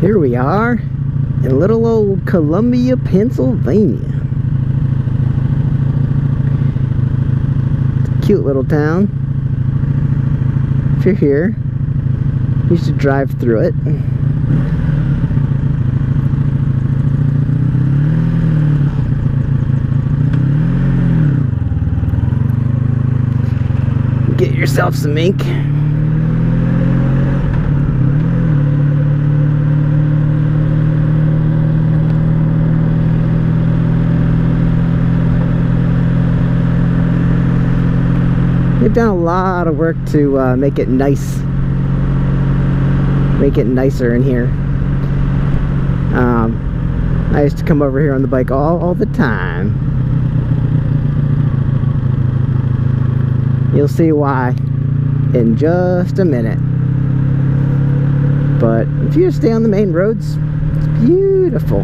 Here we are in little old Columbia, Pennsylvania. It's a cute little town. If you're here, you should drive through it. Get yourself some ink. They've done a lot of work to make it nice, make it nicer in here. I used to come over here on the bike all the time. You'll see why in just a minute. But if you just stay on the main roads, it's beautiful.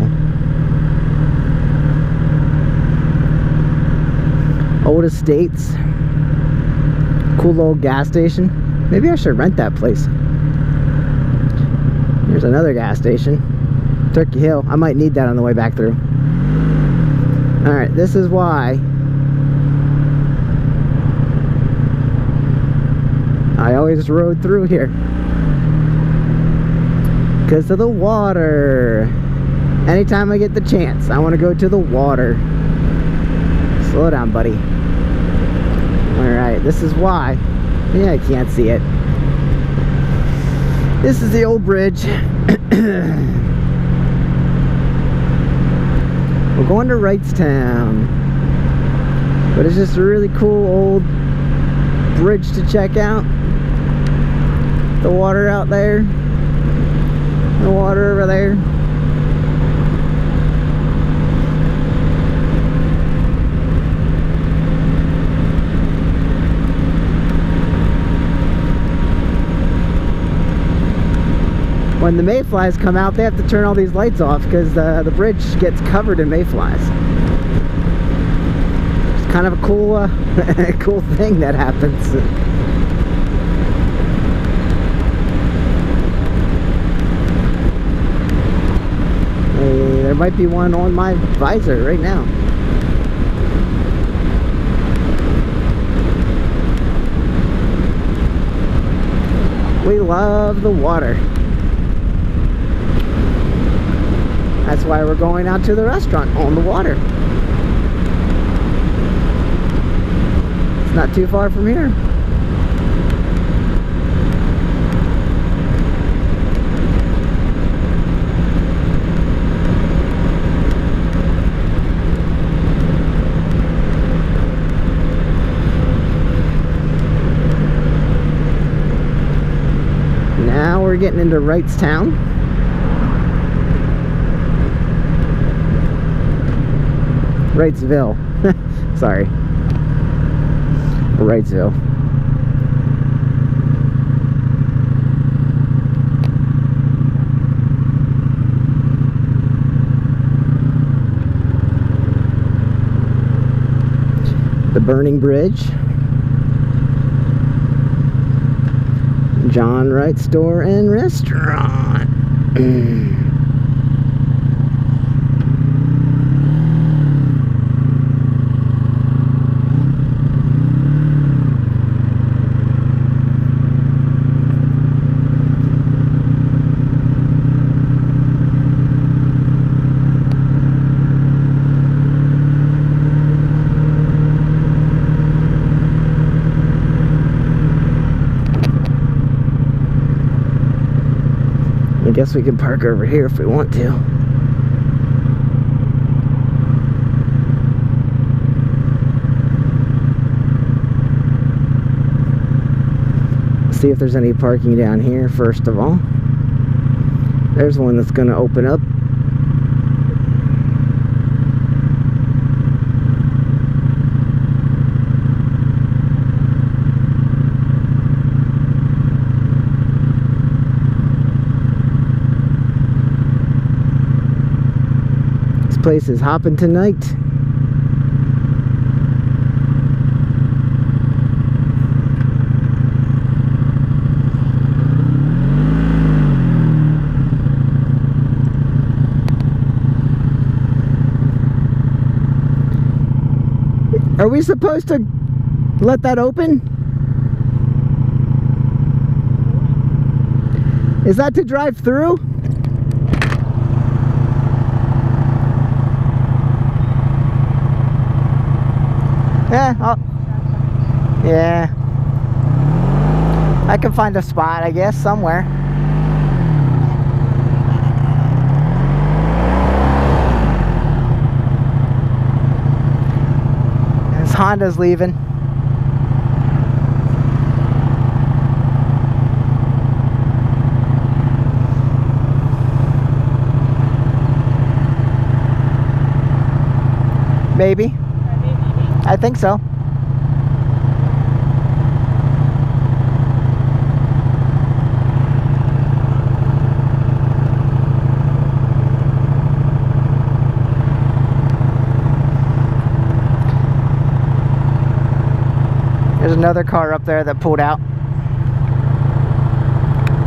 Old estates. Cool little gas station. Maybe I should rent that place. Here's another gas station. Turkey Hill. I might need that on the way back through. Alright, this is why I always rode through here. Because of the water. Anytime I get the chance, I want to go to the water. Slow down, buddy. Alright, this is why. Yeah, I can't see it. This is the old bridge. We're going to Wrightstown. But it's just a really cool old bridge to check out. The water out there. The water over there. When the mayflies come out, they have to turn all these lights off because the bridge gets covered in mayflies. It's kind of a cool, cool thing that happens. Hey, there might be one on my visor right now. We love the water. That's why we're going out to the restaurant on the water. It's not too far from here. Now we're getting into Wrightstown. Wrightsville. Sorry. Wrightsville. The Burning Bridge. John Wright Store and Restaurant. I guess we can park over here if we want to. See if there's any parking down here first of all. There's one that's going to open up. Place is hopping tonight. Are we supposed to let that open? Is that to drive through? Yeah. I can find a spot, I guess, somewhere. This Honda's leaving. Maybe. I think so. There's another car up there that pulled out.